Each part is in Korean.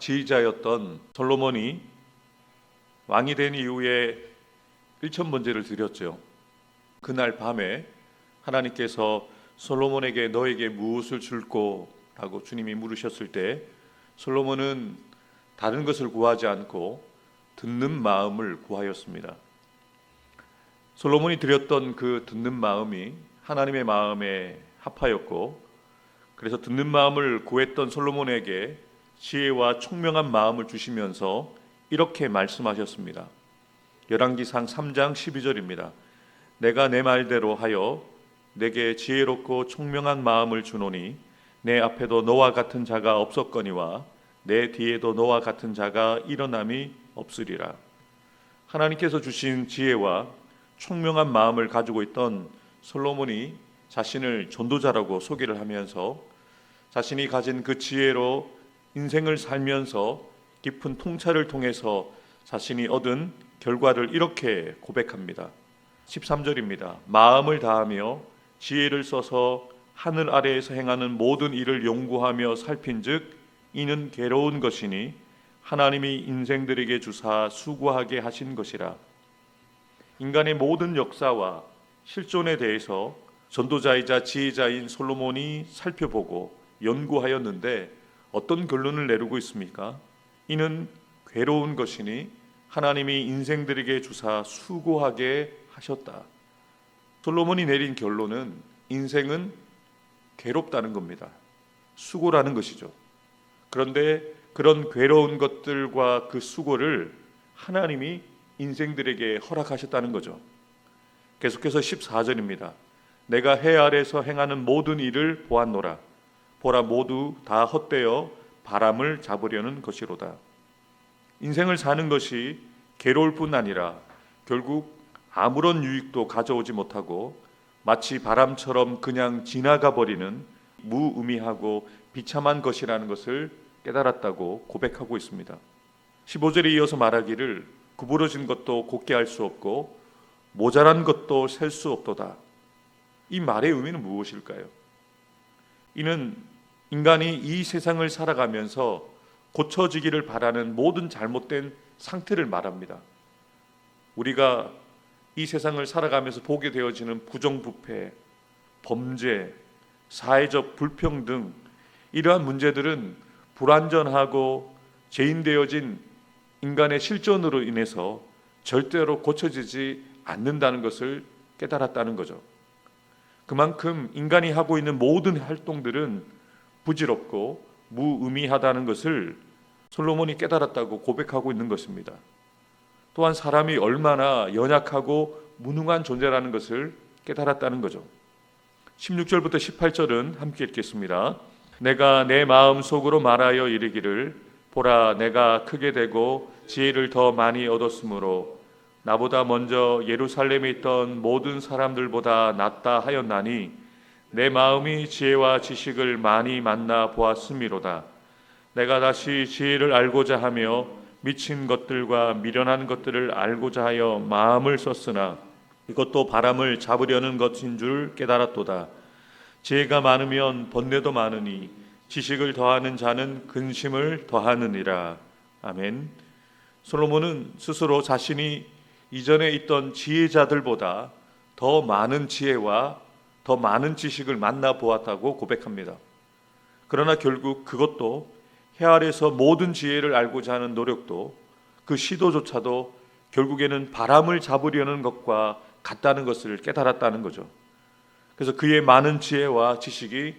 지휘자였던 솔로몬이 왕이 된 이후에 일천번제를 드렸죠. 그날 밤에 하나님께서 솔로몬에게 너에게 무엇을 줄꼬? 라고 주님이 물으셨을 때 솔로몬은 다른 것을 구하지 않고 듣는 마음을 구하였습니다. 솔로몬이 드렸던 그 듣는 마음이 하나님의 마음에 합하였고, 그래서 듣는 마음을 구했던 솔로몬에게 지혜와 총명한 마음을 주시면서 이렇게 말씀하셨습니다. 열왕기상 3장 12절입니다. 내가 내 말대로 하여 내게 지혜롭고 총명한 마음을 주노니 내 앞에도 너와 같은 자가 없었거니와 내 뒤에도 너와 같은 자가 일어남이 없으리라. 하나님께서 주신 지혜와 총명한 마음을 가지고 있던 솔로몬이 자신을 전도자라고 소개를 하면서 자신이 가진 그 지혜로 인생을 살면서 깊은 통찰을 통해서 자신이 얻은 결과를 이렇게 고백합니다. 13절입니다. 마음을 다하며 지혜를 써서 하늘 아래에서 행하는 모든 일을 연구하며 살핀즉 이는 괴로운 것이니 하나님이 인생들에게 주사 수고하게 하신 것이라. 인간의 모든 역사와 실존에 대해서 전도자이자 지혜자인 솔로몬이 살펴보고 연구하였는데 어떤 결론을 내리고 있습니까? 이는 괴로운 것이니 하나님이 인생들에게 주사 수고하게 하셨다. 솔로몬이 내린 결론은 인생은 괴롭다는 겁니다. 수고라는 것이죠. 그런데 그런 괴로운 것들과 그 수고를 하나님이 인생들에게 허락하셨다는 거죠. 계속해서 14절입니다. 내가 해 아래서 행하는 모든 일을 보았노라. 보라 모두 다 헛되어 바람을 잡으려는 것이로다. 인생을 사는 것이 괴로울 뿐 아니라 결국 아무런 유익도 가져오지 못하고 마치 바람처럼 그냥 지나가 버리는 무의미하고 비참한 것이라는 것을 깨달았다고 고백하고 있습니다. 15절에 이어서 말하기를 구부러진 것도 곧게 할 수 없고 모자란 것도 셀 수 없도다. 이 말의 의미는 무엇일까요? 이는 인간이 이 세상을 살아가면서 고쳐지기를 바라는 모든 잘못된 상태를 말합니다. 우리가 이 세상을 살아가면서 보게 되어지는 부정부패, 범죄, 사회적 불평등, 이러한 문제들은 불완전하고 죄인되어진 인간의 실존으로 인해서 절대로 고쳐지지 않는다는 것을 깨달았다는 거죠. 그만큼 인간이 하고 있는 모든 활동들은 부질없고 무의미하다는 것을 솔로몬이 깨달았다고 고백하고 있는 것입니다. 또한 사람이 얼마나 연약하고 무능한 존재라는 것을 깨달았다는 거죠. 16절부터 18절은 함께 읽겠습니다. 내가 내 마음속으로 말하여 이르기를 보라 내가 크게 되고 지혜를 더 많이 얻었으므로 나보다 먼저 예루살렘에 있던 모든 사람들보다 낫다 하였나니 내 마음이 지혜와 지식을 많이 만나 보았음이로다. 내가 다시 지혜를 알고자 하며 미친 것들과 미련한 것들을 알고자 하여 마음을 썼으나 이것도 바람을 잡으려는 것인 줄 깨달았도다. 지혜가 많으면 번뇌도 많으니 지식을 더하는 자는 근심을 더하느니라. 아멘. 솔로몬은 스스로 자신이 이전에 있던 지혜자들보다 더 많은 지혜와 더 많은 지식을 만나보았다고 고백합니다. 그러나 결국 그것도 해 아래서 모든 지혜를 알고자 하는 노력도 그 시도조차도 결국에는 바람을 잡으려는 것과 같다는 것을 깨달았다는 거죠. 그래서 그의 많은 지혜와 지식이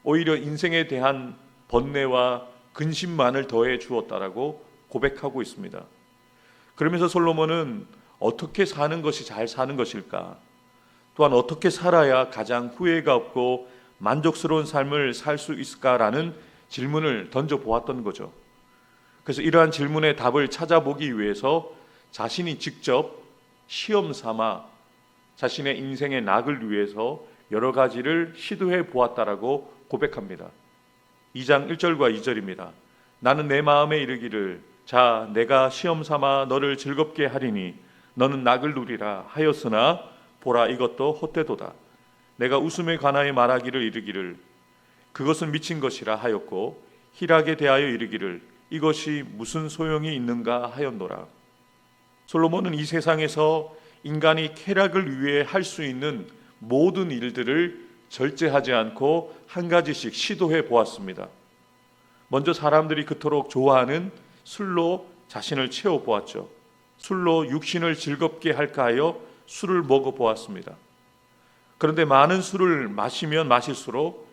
오히려 인생에 대한 번뇌와 근심만을 더해 주었다라고 고백하고 있습니다. 그러면서 솔로몬은 어떻게 사는 것이 잘 사는 것일까? 또한 어떻게 살아야 가장 후회가 없고 만족스러운 삶을 살 수 있을까라는 질문을 던져보았던 거죠. 그래서 이러한 질문의 답을 찾아보기 위해서 자신이 직접 시험 삼아 자신의 인생의 낙을 위해서 여러 가지를 시도해 보았다라고 고백합니다. 2장 1절과 2절입니다. 나는 내 마음에 이르기를 자 내가 시험 삼아 너를 즐겁게 하리니 너는 낙을 누리라 하였으나 보라 이것도 헛되도다. 내가 웃음에 관하여 말하기를 이르기를 그것은 미친 것이라 하였고 희락에 대하여 이르기를 이것이 무슨 소용이 있는가 하였노라. 솔로몬은 이 세상에서 인간이 쾌락을 위해 할 수 있는 모든 일들을 절제하지 않고 한 가지씩 시도해 보았습니다. 먼저 사람들이 그토록 좋아하는 술로 자신을 채워 보았죠. 술로 육신을 즐겁게 할까 하여 술을 먹어 보았습니다. 그런데 많은 술을 마시면 마실수록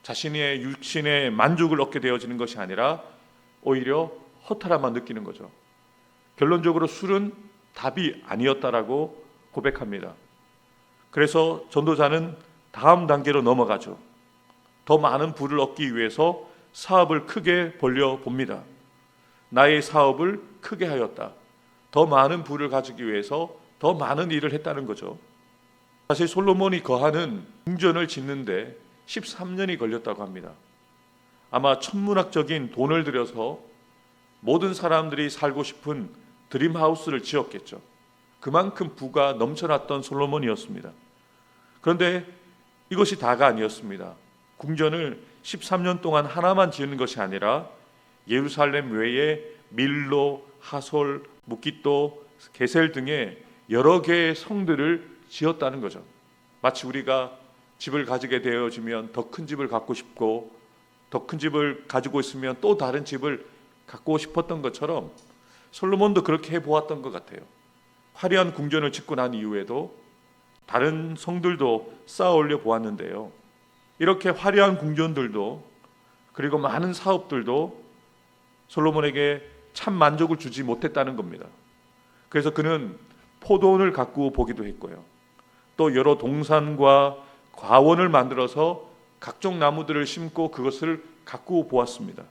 자신의 육신의 만족을 얻게 되어지는 것이 아니라 오히려 허탈함만 느끼는 거죠. 결론적으로 술은 답이 아니었다라고 고백합니다. 그래서 전도자는 다음 단계로 넘어가죠. 더 많은 부를 얻기 위해서 사업을 크게 벌려 봅니다. 나의 사업을 크게 하였다. 더 많은 부를 가지기 위해서 더 많은 일을 했다는 거죠. 사실 솔로몬이 거하는 궁전을 짓는데 13년이 걸렸다고 합니다. 아마 천문학적인 돈을 들여서 모든 사람들이 살고 싶은 드림하우스를 지었겠죠. 그만큼 부가 넘쳐났던 솔로몬이었습니다. 그런데 이것이 다가 아니었습니다. 궁전을 13년 동안 하나만 지은 것이 아니라 예루살렘 외에 밀로, 하솔, 묵깃도, 게셀 등의 여러 개의 성들을 지었다는 거죠. 마치 우리가 집을 가지게 되어지면 더 큰 집을 갖고 싶고 더 큰 집을 가지고 있으면 또 다른 집을 갖고 싶었던 것처럼 솔로몬도 그렇게 해보았던 것 같아요. 화려한 궁전을 짓고 난 이후에도 다른 성들도 쌓아 올려 보았는데요. 이렇게 화려한 궁전들도 그리고 많은 사업들도 솔로몬에게 참 만족을 주지 못했다는 겁니다. 그래서 그는 포도원을 가꾸어 보기도 했고요. 또 여러 동산과 과원을 만들어서 각종 나무들을 심고 그것을 가꾸어 보았습니다.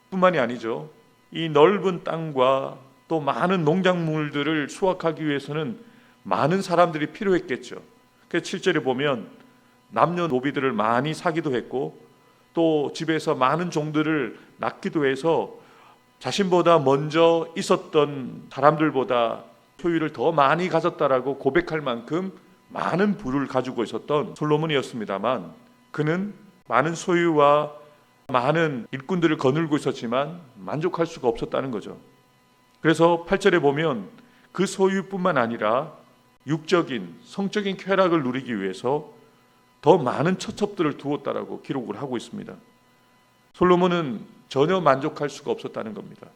뿐만이 아니죠. 이 넓은 땅과 또 많은 농작물들을 수확하기 위해서는 많은 사람들이 필요했겠죠. 그래서 7절에 보면 남녀노비들을 많이 사기도 했고 또 집에서 많은 종들을 낳기도 해서 자신보다 먼저 있었던 사람들보다 소유를 더 많이 가졌다라고 고백할 만큼 많은 부를 가지고 있었던 솔로몬이었습니다만 그는 많은 소유와 많은 일꾼들을 거느리고 있었지만 만족할 수가 없었다는 거죠. 그래서 8절에 보면 그 소유뿐만 아니라 육적인 성적인 쾌락을 누리기 위해서 더 많은 처첩들을 두었다라고 기록을 하고 있습니다. 솔로몬은 전혀 만족할 수가 없었다는 겁니다.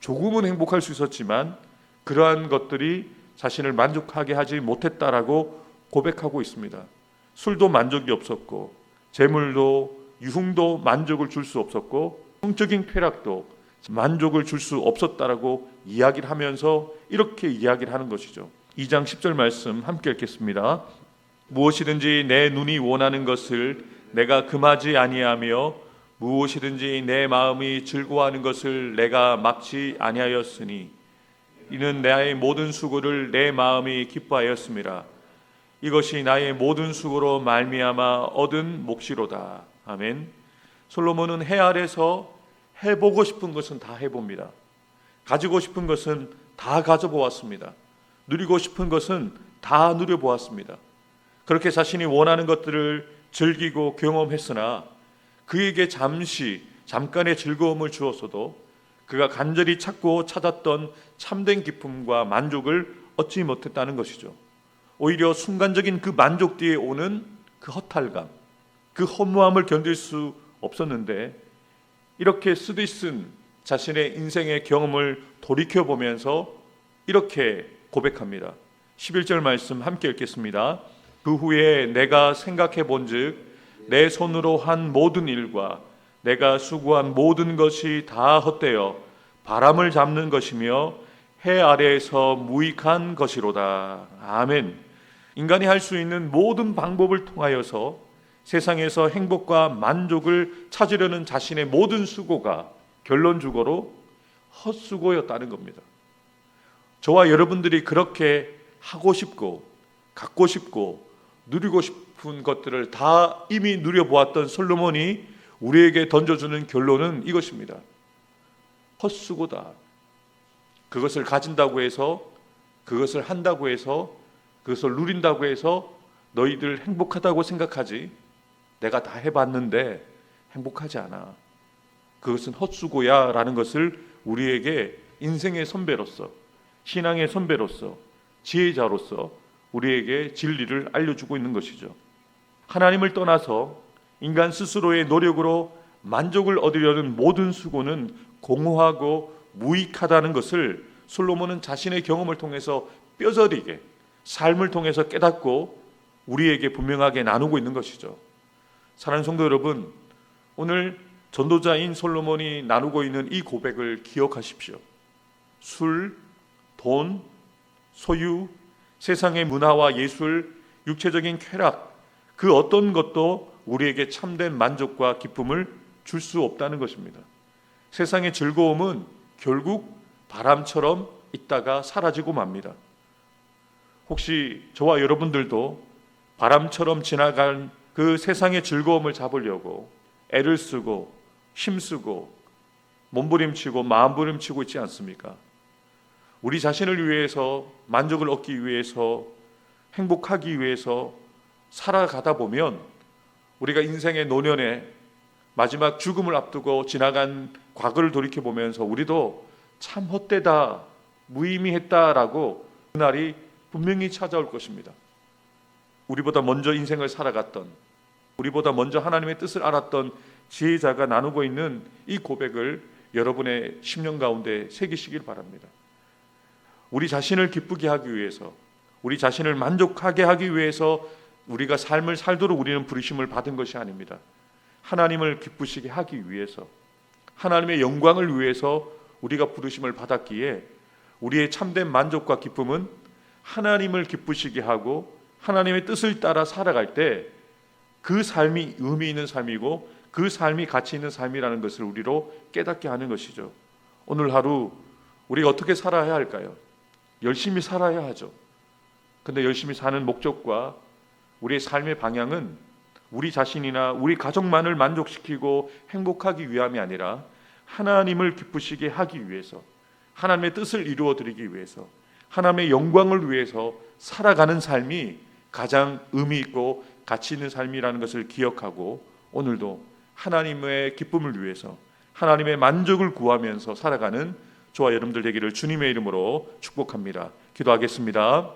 조금은 행복할 수 있었지만 그러한 것들이 자신을 만족하게 하지 못했다라고 고백하고 있습니다. 술도 만족이 없었고 재물도 유흥도 만족을 줄 수 없었고 성적인 쾌락도 만족을 줄 수 없었다라고 이야기를 하면서 이렇게 이야기를 하는 것이죠. 2장 10절 말씀 함께 읽겠습니다. 무엇이든지 내 눈이 원하는 것을 내가 금하지 아니하며 무엇이든지 내 마음이 즐거워하는 것을 내가 막지 아니하였으니 이는 나의 모든 수고를 내 마음이 기뻐하였음이라. 이것이 나의 모든 수고로 말미암아 얻은 몫이로다. 아멘. 솔로몬은 해 아래서 해보고 싶은 것은 다 해봅니다. 가지고 싶은 것은 다 가져보았습니다. 누리고 싶은 것은 다 누려보았습니다. 그렇게 자신이 원하는 것들을 즐기고 경험했으나 그에게 잠깐의 즐거움을 주었어도 그가 간절히 찾고 찾았던 참된 기쁨과 만족을 얻지 못했다는 것이죠. 오히려 순간적인 그 만족 뒤에 오는 그 허탈감, 그 허무함을 견딜 수 없었는데 이렇게 쓰디쓴 자신의 인생의 경험을 돌이켜보면서 이렇게 고백합니다. 11절 말씀 함께 읽겠습니다. 그 후에 내가 생각해 본즉 내 손으로 한 모든 일과 내가 수고한 모든 것이 다 헛되어 바람을 잡는 것이며 해 아래에서 무익한 것이로다. 아멘. 인간이 할 수 있는 모든 방법을 통하여서 세상에서 행복과 만족을 찾으려는 자신의 모든 수고가 결론적으로 헛수고였다는 겁니다. 저와 여러분들이 그렇게 하고 싶고 갖고 싶고 누리고 싶은 것들을 다 이미 누려보았던 솔로몬이 우리에게 던져주는 결론은 이것입니다. 헛수고다. 그것을 가진다고 해서, 그것을 한다고 해서, 그것을 누린다고 해서 너희들 행복하다고 생각하지 내가 다 해봤는데 행복하지 않아. 그것은 헛수고야 라는 것을 우리에게 인생의 선배로서, 신앙의 선배로서, 지혜자로서 우리에게 진리를 알려주고 있는 것이죠. 하나님을 떠나서 인간 스스로의 노력으로 만족을 얻으려는 모든 수고는 공허하고 무익하다는 것을 솔로몬은 자신의 경험을 통해서 뼈저리게 삶을 통해서 깨닫고 우리에게 분명하게 나누고 있는 것이죠. 사랑하는 성도 여러분, 오늘 전도자인 솔로몬이 나누고 있는 이 고백을 기억하십시오. 술, 돈, 소유, 세상의 문화와 예술, 육체적인 쾌락, 그 어떤 것도 우리에게 참된 만족과 기쁨을 줄 수 없다는 것입니다. 세상의 즐거움은 결국 바람처럼 있다가 사라지고 맙니다. 혹시 저와 여러분들도 바람처럼 지나간 그 세상의 즐거움을 잡으려고 애를 쓰고 힘쓰고 몸부림치고 마음부림치고 있지 않습니까? 우리 자신을 위해서, 만족을 얻기 위해서, 행복하기 위해서 살아가다 보면 우리가 인생의 노년에 마지막 죽음을 앞두고 지나간 과거를 돌이켜보면서 우리도 참 헛되다, 무의미했다라고 그날이 분명히 찾아올 것입니다. 우리보다 먼저 인생을 살아갔던, 우리보다 먼저 하나님의 뜻을 알았던 지혜자가 나누고 있는 이 고백을 여러분의 심령 가운데 새기시길 바랍니다. 우리 자신을 기쁘게 하기 위해서, 우리 자신을 만족하게 하기 위해서 우리가 삶을 살도록 우리는 부르심을 받은 것이 아닙니다. 하나님을 기쁘시게 하기 위해서, 하나님의 영광을 위해서 우리가 부르심을 받았기에 우리의 참된 만족과 기쁨은 하나님을 기쁘시게 하고 하나님의 뜻을 따라 살아갈 때 그 삶이 의미 있는 삶이고 그 삶이 가치 있는 삶이라는 것을 우리로 깨닫게 하는 것이죠. 오늘 하루 우리가 어떻게 살아야 할까요? 열심히 살아야 하죠. 근데 열심히 사는 목적과 우리의 삶의 방향은 우리 자신이나 우리 가족만을 만족시키고 행복하기 위함이 아니라 하나님을 기쁘시게 하기 위해서, 하나님의 뜻을 이루어 드리기 위해서, 하나님의 영광을 위해서 살아가는 삶이 가장 의미 있고 가치 있는 삶이라는 것을 기억하고 오늘도 하나님의 기쁨을 위해서, 하나님의 만족을 구하면서 살아가는 저와 여러분들 되기를 주님의 이름으로 축복합니다. 기도하겠습니다.